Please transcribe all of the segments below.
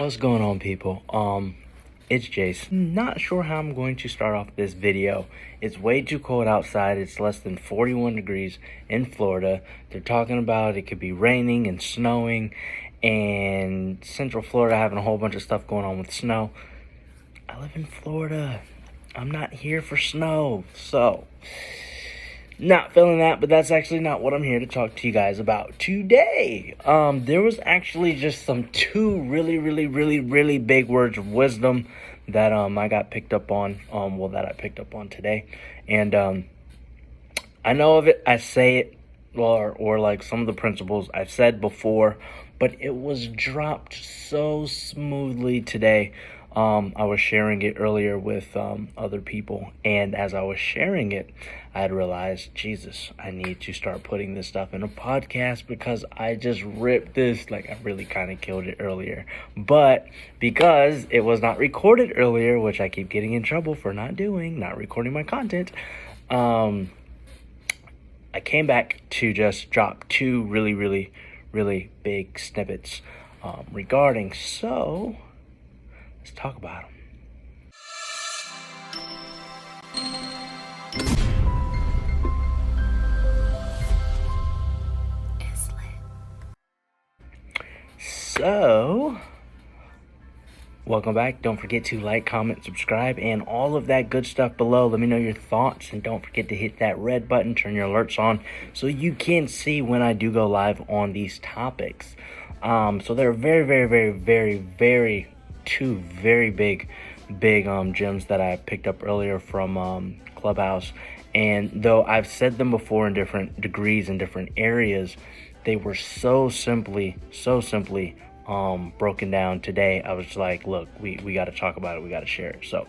What's going on, people? It's Jaes. Not sure how I'm going to start off this video. It's way too cold outside. It's less than 41 degrees in Florida. They're talking about it could be raining and snowing, and Central Florida having a whole bunch of stuff going on with snow. I live in Florida. I'm not here for snow, so not feeling that, but that's actually not what I'm here to talk to you guys about today. There was actually just two really big words of wisdom that I got picked up on, that I picked up on today. And I know of it, I say it, or like some of the principles I've said before, but it was dropped so smoothly today. I was sharing it earlier with other people, and as I was sharing it, I had realized, Jesus, I need to start putting this stuff in a podcast because I just ripped this, like I really kind of killed it earlier. But because it was not recorded earlier, which I keep getting in trouble for not recording my content, I came back to just drop two really big snippets regarding, so let's talk about them. So, welcome back. Don't forget to like, comment, subscribe, and all of that good stuff below. Let me know your thoughts, and don't forget to hit that red button, turn your alerts on, so you can see when I do go live on these topics. So there are very two very big gems that I picked up earlier from Clubhouse, and though I've said them before in different degrees in different areas, they were so simply broken down today. I was like, look, we got to talk about it, we got to share it. So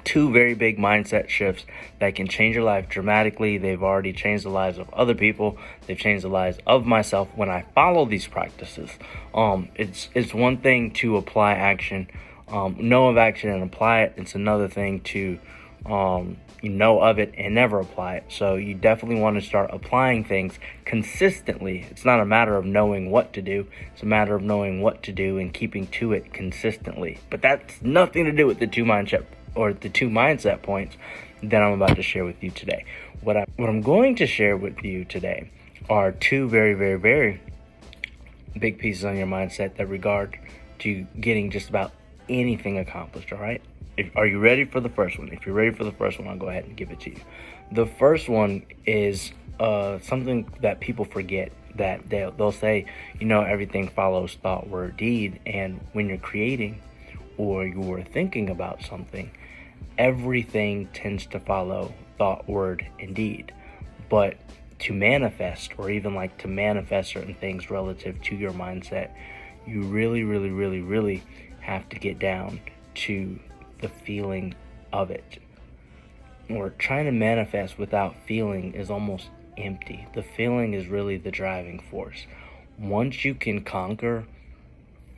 two very big mindset shifts that can change your life dramatically. They've already changed the lives of other people. They've changed the lives of myself when I follow these practices. It's one thing to apply action, know of action and apply it. It's another thing to know of it and never apply it. So you definitely want to start applying things consistently. It's not a matter of knowing what to do. It's a matter of knowing what to do and keeping to it consistently. But that's nothing to do with the two mindset points that I'm about to share with you today. What I'm going to share with you today are two very big pieces on your mindset that regard to getting just about anything accomplished. All right. Are you ready for the first one? If you're ready for the first one, I'll go ahead and give it to you. The first one is something that people forget, that they'll say, everything follows thought, word, deed. And when you're creating or you're thinking about something, everything tends to follow thought, word, and deed. But to manifest, or even like to manifest certain things relative to your mindset, you really have to get down to the feeling of it. Or trying to manifest without feeling is almost empty. The feeling is really the driving force. Once you can conquer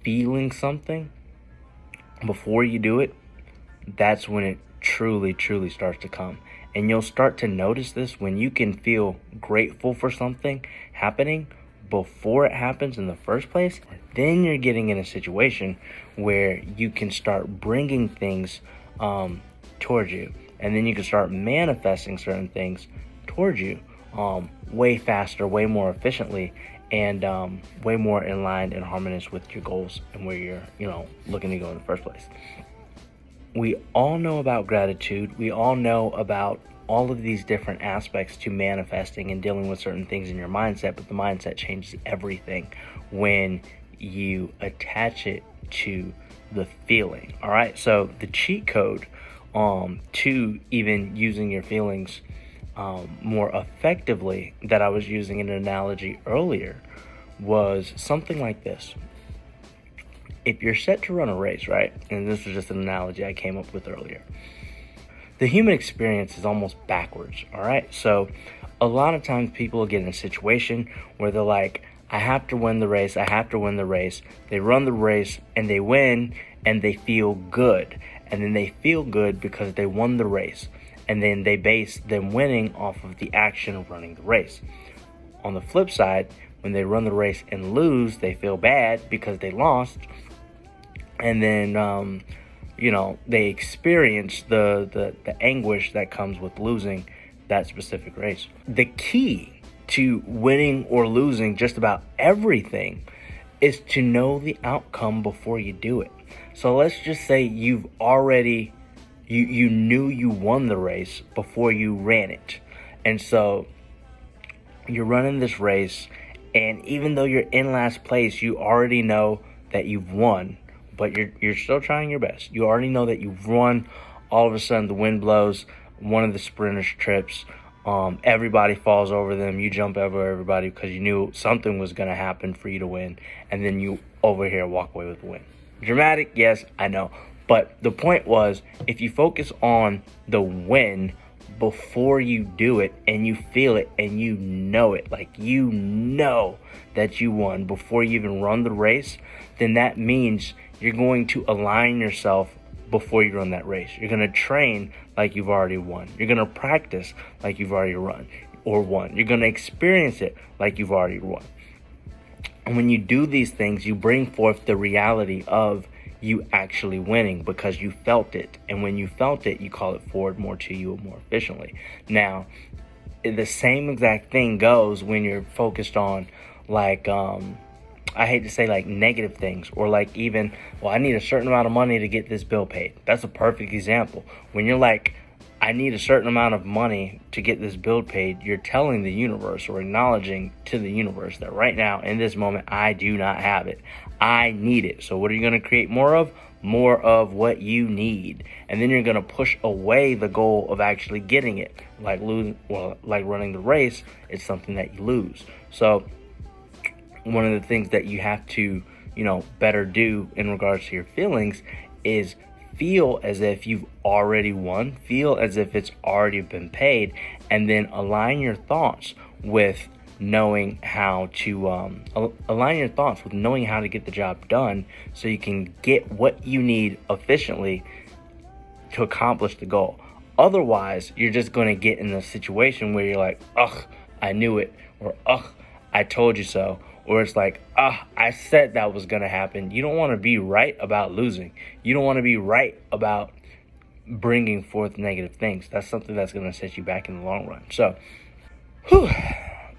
feeling something before you do it, that's when it truly starts to come. And you'll start to notice this when you can feel grateful for something happening before it happens in the first place. Then you're getting in a situation where you can start bringing things towards you, and then you can start manifesting certain things towards you way faster, way more efficiently, and way more in line and harmonious with your goals and where you're looking to go in the first place. We all know about gratitude. We all know about all of these different aspects to manifesting and dealing with certain things in your mindset, but the mindset changes everything when you attach it to the feeling. All right, so the cheat code to even using your feelings more effectively that I was using in an analogy earlier was something like this. If you're set to run a race, right, and this is just an analogy I came up with earlier, the human experience is almost backwards. All right, so a lot of times people get in a situation where they're like, I have to win the race. They run the race and they win and they feel good. And then they feel good because they won the race. And then they base them winning off of the action of running the race. On the flip side, when they run the race and lose, they feel bad because they lost. and then they experience the anguish that comes with losing that specific race. The key to winning or losing just about everything is to know the outcome before you do it. So let's just say you've already you knew you won the race before you ran it. And so you're running this race, and even though you're in last place, you already know that you've won, but you're still trying your best. You already know that you've won. All of a sudden the wind blows, one of the sprinters trips, everybody falls over them, you jump over everybody because you knew something was going to happen for you to win, and then you over here walk away with the win. Dramatic, yes, I know. But the point was, if you focus on the win before you do it, and you feel it and you know it, like you know that you won before you even run the race, then that means you're going to align yourself before you run that race. You're going to train like you've already won. You're going to practice like you've already run or won. You're going to experience it like you've already won. And when you do these things, you bring forth the reality of you actually winning because you felt it. And when you felt it, you call it forward more to you more efficiently. Now, the same exact thing goes when you're focused on like, I hate to say like negative things, or like even, well, I need a certain amount of money to get this bill paid. That's a perfect example. When you're like, I need a certain amount of money to get this bill paid, you're telling the universe or acknowledging to the universe that right now in this moment, I do not have it. I need it. So what are you going to create more of? More of what you need. And then you're going to push away the goal of actually getting it. Like running the race, it's something that you lose. So one of the things that you have to, better do in regards to your feelings is feel as if you've already won, feel as if it's already been paid, and then align your thoughts with knowing how to get the job done so you can get what you need efficiently to accomplish the goal. Otherwise, you're just going to get in a situation where you're like, ugh, I knew it, or ugh, I told you so. Or it's like, I said that was going to happen. You don't want to be right about losing. You don't want to be right about bringing forth negative things. That's something that's going to set you back in the long run. So,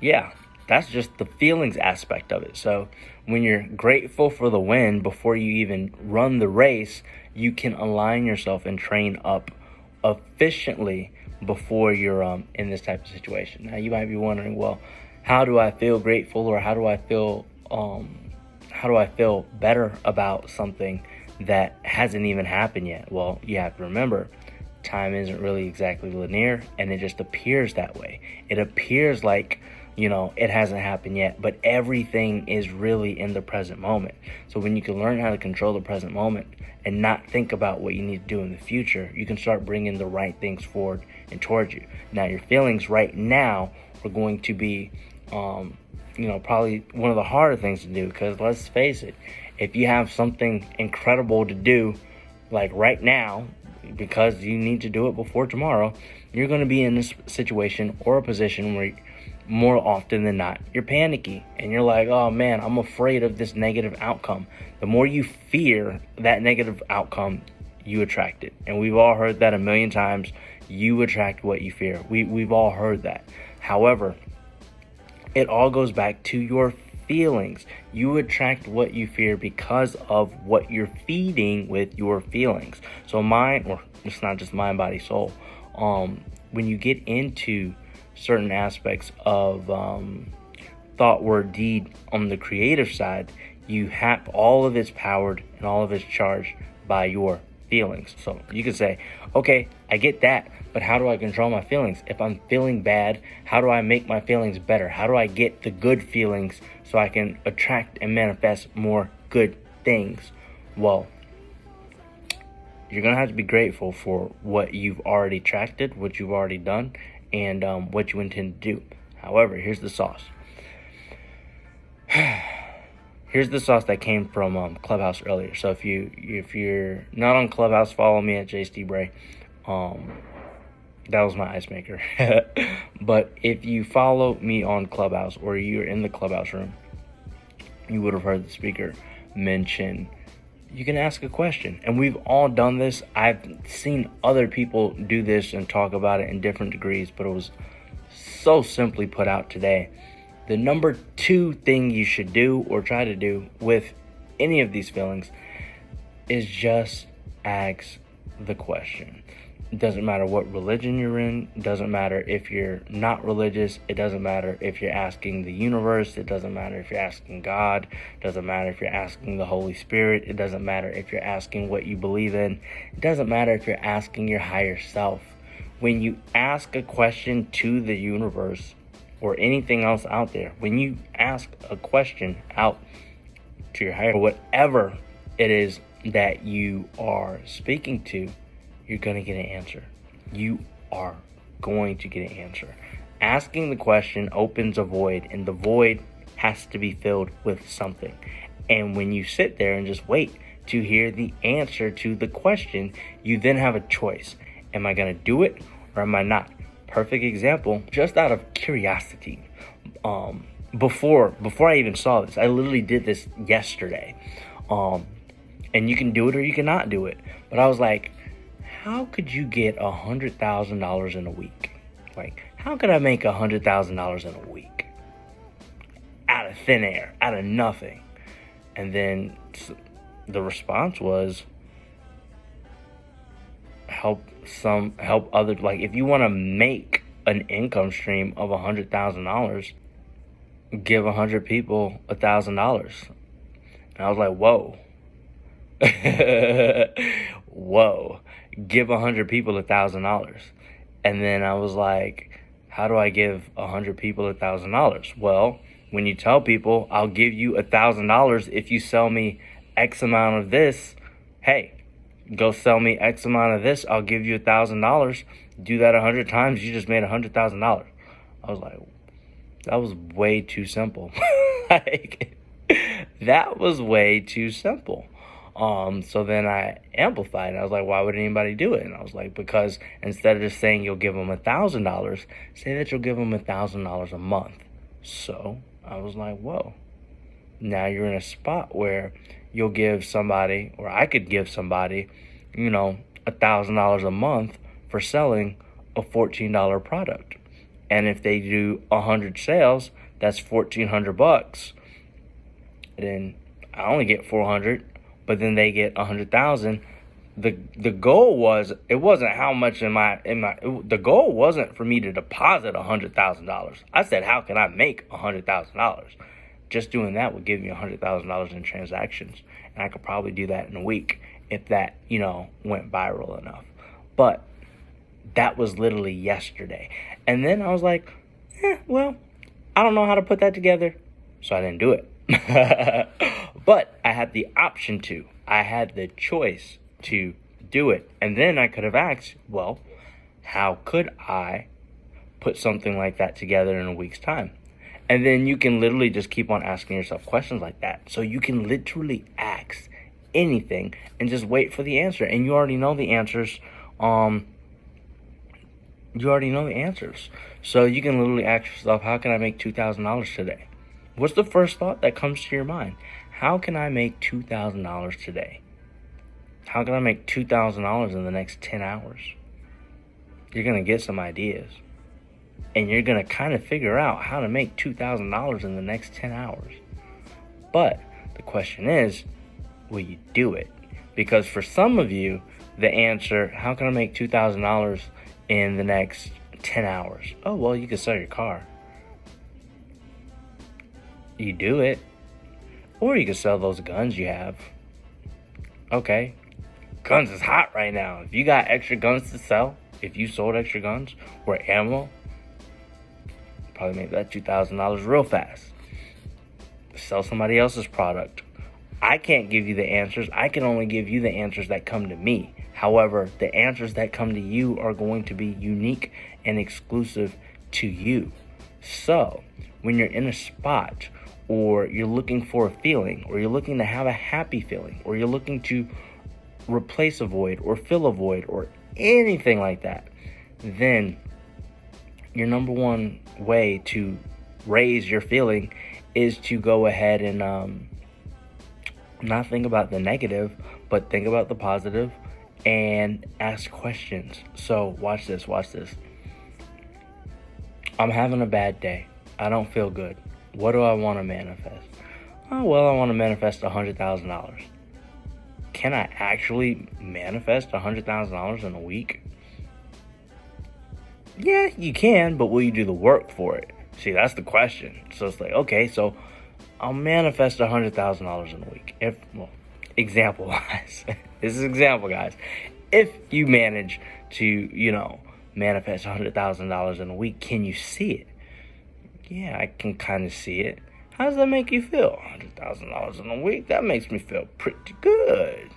yeah, that's just the feelings aspect of it. So when you're grateful for the win before you even run the race, you can align yourself and train up efficiently before you're in this type of situation. Now, you might be wondering, well, how do I feel grateful, or how do I feel better about something that hasn't even happened yet? Well, you have to remember, time isn't really exactly linear, and it just appears that way. It appears like, it hasn't happened yet, but everything is really in the present moment. So when you can learn how to control the present moment and not think about what you need to do in the future, you can start bringing the right things forward and towards you. Now, your feelings right now are going to be probably one of the harder things to do, because let's face it, if you have something incredible to do like right now because you need to do it before tomorrow, you're going to be in this situation or a position where more often than not you're panicky and you're like, oh man, I'm afraid of this negative outcome. The more you fear that negative outcome, you attract it. And we've all heard that a million times. You attract what you fear. We've all heard that. However, it all goes back to your feelings. You attract what you fear because of what you're feeding with your feelings. So it's not just mind, body, soul. When you get into certain aspects of thought, word, deed on the creative side, you have all of it's powered and all of it's charged by your feelings. So you could say, okay, I get that, but how do I control my feelings? If I'm feeling bad, how do I make my feelings better? How do I get the good feelings so I can attract and manifest more good things? Well, you're going to have to be grateful for what you've already attracted, what you've already done, and what you intend to do. However, here's the sauce. Here's the sauce that came from Clubhouse earlier. So if you're not on Clubhouse, follow me at Jaes Breigh. That was my ice maker. But if you follow me on Clubhouse, or you're in the Clubhouse room, you would have heard the speaker mention you can ask a question. And we've all done this. I've seen other people do this and talk about it in different degrees, but it was so simply put out today. The number 2 thing you should do or try to do with any of these feelings is just ask the question. It doesn't matter what religion you're in. It doesn't matter if you're not religious. It doesn't matter if you're asking the universe. It doesn't matter if you're asking God. It doesn't matter if you're asking the Holy Spirit. It doesn't matter if you're asking what you believe in. It doesn't matter if you're asking your higher self. When you ask a question to the universe or anything else out there, when you ask a question out to your higher, whatever it is that you are speaking to, you're going to get an answer. You are going to get an answer. Asking the question opens a void, and the void has to be filled with something. And when you sit there and just wait to hear the answer to the question, you then have a choice. Am I going to do it or am I not? Perfect example, just out of curiosity. Before I even saw this, I literally did this yesterday. And you can do it or you cannot do it. But I was like, how could you get $100,000 in a week? Like, how could I make $100,000 in a week? Out of thin air, out of nothing. And then the response was, help others. Like, if you want to make an income stream of $100,000, give 100 people $1,000. And I was like, whoa. Whoa. Give 100 people $1,000. And then I was like, how do I give 100 people $1,000? Well, when you tell people, I'll give you $1,000 if you sell me X amount of this, hey, go sell me X amount of this, I'll give you $1,000. Do that 100 times, you just made $100,000. I was like, that was way too simple. Like, that was way too simple. So then I amplified, and I was like, why would anybody do it? And I was like, because instead of just saying you'll give them $1,000, say that you'll give them $1,000 a month. So I was like, whoa, now you're in a spot where you'll give somebody, or I could give somebody, $1,000 a month for selling a $14 product. And if they do 100 sales, that's $1,400. Then I only get 400. But then they get 100,000. The goal was, it wasn't how much the goal wasn't for me to deposit $100,000. I said, how can I make $100,000? Just doing that would give me $100,000 in transactions. And I could probably do that in a week if that, went viral enough. But that was literally yesterday. And then I was like, well, I don't know how to put that together. So I didn't do it. But I had the option to. I had the choice to do it. And then I could have asked, well, how could I put something like that together in a week's time? And then you can literally just keep on asking yourself questions like that. So you can literally ask anything and just wait for the answer. And you already know the answers. So you can literally ask yourself, how can I make $2,000 today? What's the first thought that comes to your mind? How can I make $2,000 today? How can I make $2,000 in the next 10 hours? You're going to get some ideas. And you're going to kind of figure out how to make $2,000 in the next 10 hours. But the question is, will you do it? Because for some of you, the answer, how can I make $2,000 in the next 10 hours? Oh, well, you can sell your car. You do it. Or you can sell those guns you have. Okay. Guns is hot right now. If you got extra guns to sell, if you sold extra guns or ammo, probably make that $2,000 real fast. Sell somebody else's product. I can't give you the answers. I can only give you the answers that come to me. However, the answers that come to you are going to be unique and exclusive to you. So, when you're in a spot, or you're looking for a feeling, or you're looking to have a happy feeling, or you're looking to replace a void or fill a void or anything like that, then your number one way to raise your feeling is to go ahead and not think about the negative, but think about the positive and ask questions. So watch this. I'm having a bad day. I don't feel good. What do I want to manifest? Oh, well, I want to manifest $100,000. Can I actually manifest $100,000 in a week? Yeah, you can, but will you do the work for it? See, that's the question. So it's like, okay, so I'll manifest $100,000 in a week. Example wise, this is example, guys. If you manage to, manifest $100,000 in a week, can you see it? Yeah, I can kind of see it. How does that make you feel? $100,000 in a week? That makes me feel pretty good.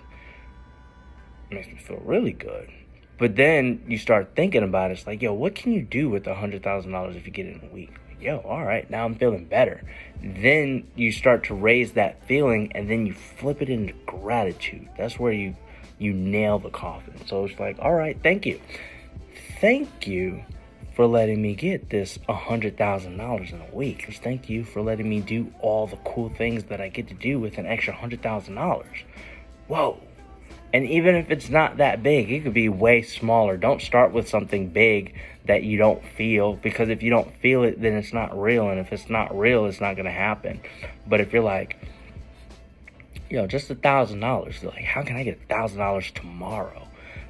It makes me feel really good. But then you start thinking about it. It's like, yo, what can you do with $100,000 if you get it in a week? Like, yo, all right, now I'm feeling better. Then you start to raise that feeling, and then you flip it into gratitude. That's where you nail the coffin. So it's like, all right, thank you. Thank you for letting me get this $100,000 in a week. Just thank you for letting me do all the cool things that I get to do with an extra $100,000. Whoa. And even if it's not that big, it could be way smaller. Don't start with something big that you don't feel, because if you don't feel it, then it's not real. And if it's not real, it's not going to happen. But if you're like, just $1,000, like, how can I get $1,000 tomorrow?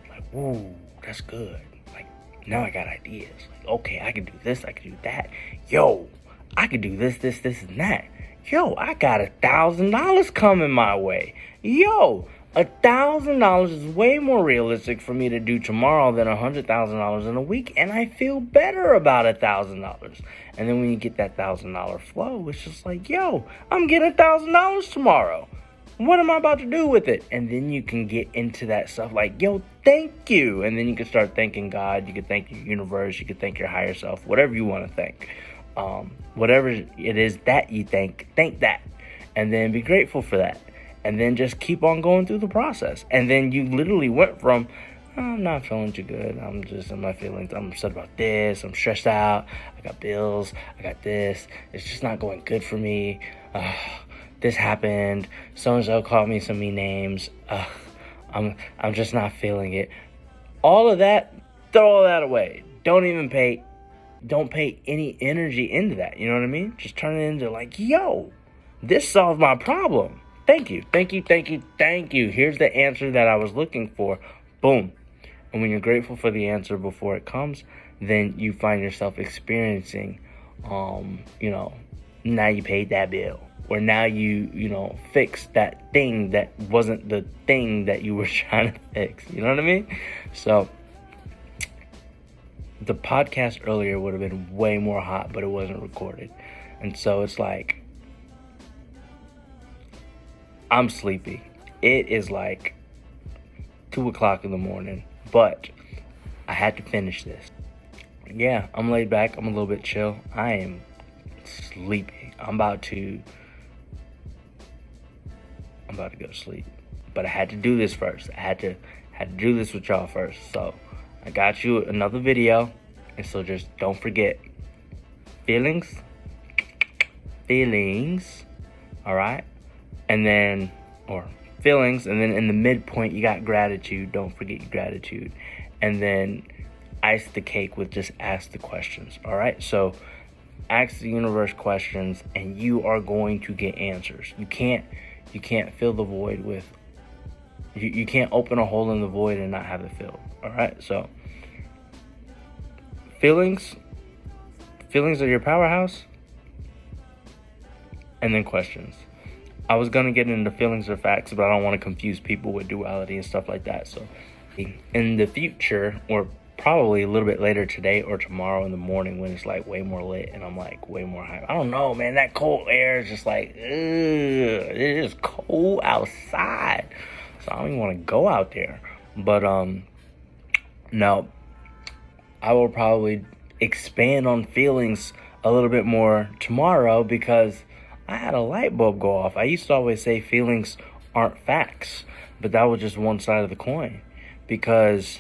Like, ooh, that's good. Like, now I got ideas. Like, okay, I can do this, I can do that. Yo, I can do this, and that. Yo, I got $1,000 coming my way. Yo, $1,000 is way more realistic for me to do tomorrow than $100,000 in a week, and I feel better about $1,000. And then when you get that $1,000 flow, it's just like, yo, I'm getting $1,000 tomorrow. What am I about to do with it? And then you can get into that stuff like, yo, thank you. And then you can start thanking God. You can thank your universe. You can thank your higher self, whatever you want to thank. Whatever it is that you thank that. And then be grateful for that. And then just keep on going through the process. And then you literally went from, I'm not feeling too good. I'm just in my feelings. I'm upset about this. I'm stressed out. I got bills. I got this. It's just not going good for me. This happened. So-and-so called me some mean names. I'm just not feeling it. All of that, throw all that away. Don't pay any energy into that. You know what I mean? Just turn it into like, yo, this solved my problem. Thank you. Here's the answer that I was looking for. Boom. And when you're grateful for the answer before it comes, then you find yourself experiencing, now you paid that bill. Or now you fixed that thing that wasn't the thing that you were trying to fix. You know what I mean? So the podcast earlier would have been way more hot, but it wasn't recorded. And so it's like, I'm sleepy. It is like 2 o'clock in the morning, but I had to finish this. Yeah, I'm laid back. I'm a little bit chill. I am sleepy. I'm about to go to sleep. But I had to do this first. I had to do this with y'all first. So I got you another video. And so just don't forget feelings. All right? And then, or feelings, and then in the midpoint, you got gratitude. Don't forget your gratitude. And then ice the cake with just ask the questions. All right? So ask the universe questions, and you are going to get answers. You can't fill the void with, you can't open a hole in the void and not have it filled. All right? So feelings are your powerhouse, and then questions. I was going to get into feelings or facts, but I don't want to confuse people with duality and stuff like that. So in the future, or probably a little bit later today or tomorrow in the morning when it's like way more lit and I'm like way more hype. I don't know, man. That cold air is just like, ugh, it is cold outside. So I don't even want to go out there. But no, I will probably expand on feelings a little bit more tomorrow, because I had a light bulb go off. I used to always say feelings aren't facts, but that was just one side of the coin, because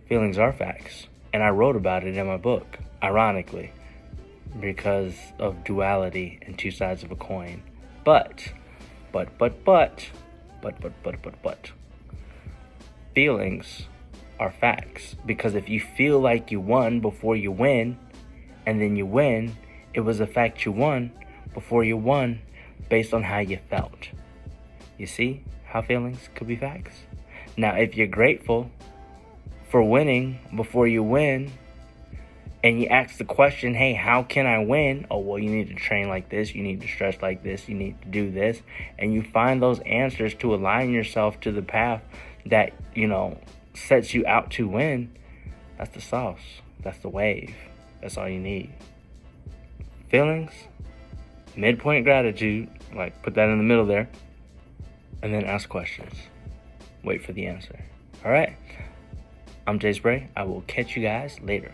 feelings are facts. And I wrote about it in my book, ironically, because of duality and two sides of a coin. But, But. Feelings are facts. Because if you feel like you won before you win, and then you win, it was a fact you won before you won based on how you felt. You see how feelings could be facts? Now, if you're grateful for winning before you win, and you ask the question, hey, how can I win? Oh, well, you need to train like this. You need to stress like this. You need to do this. And you find those answers to align yourself to the path that, sets you out to win. That's the sauce. That's the wave. That's all you need. Feelings, midpoint gratitude, like put that in the middle there, and then ask questions. Wait for the answer. All right. I'm Jaes Breigh. I will catch you guys later.